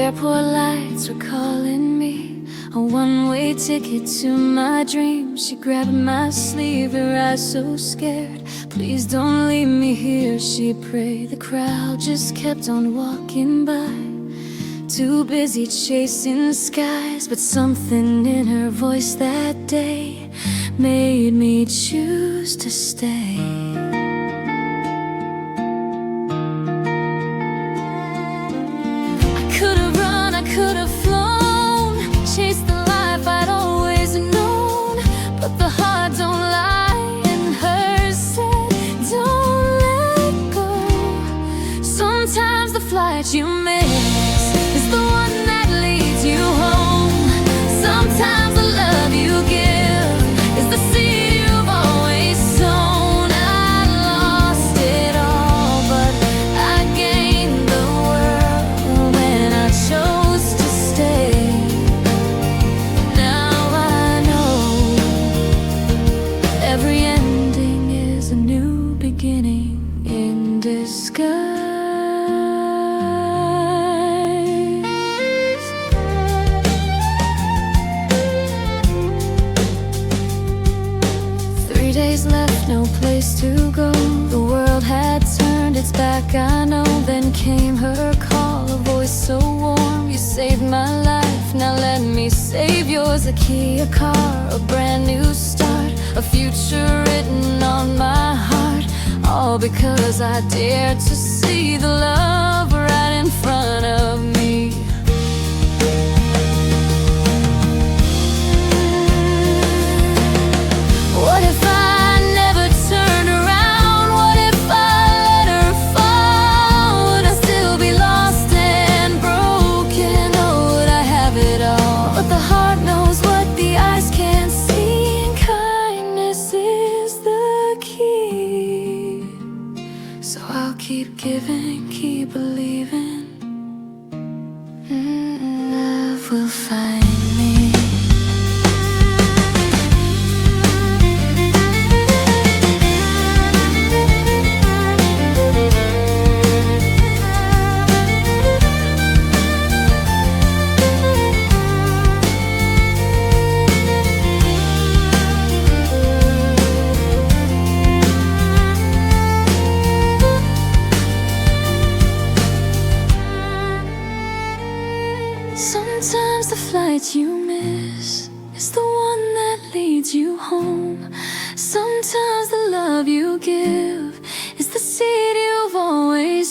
airport lights were calling me, a one-way ticket to my dreams. She grabbed my sleeve, her eyes so scared. Please don't leave me here, she prayed. The crowd just kept on walking by, too busy chasing skies. But something in her voice that day made me choose to stay. I could've run, I could've flown, chased the life I'd always known. But the heart don't lie, and hers said, don't let go. Sometimes the flight you miss is the one that leads you home. Sometimes the love you give is the seed you've always sown. I lost it all, but I gained the world when I chose to stay. Now I know every ending is a new beginning in disguise. 3 days left, no place to go. The world had turned its back, I know. Then came her call, a voice so warm. You saved my life, now let me save yours. A key, a car, a brand new start, a future written on my heart. All because I dared to see the love right in front of me. What if I never turned around? What if I let her fall? Would I still be lost and broken? Or would I have it all? But the heart knows what the eyes can't see, and kindness is the key. So I'll keep giving, keep believing. Love will find me. Sometimes the flight you miss is the one that leads you home. Sometimes the love you give is the seed you've always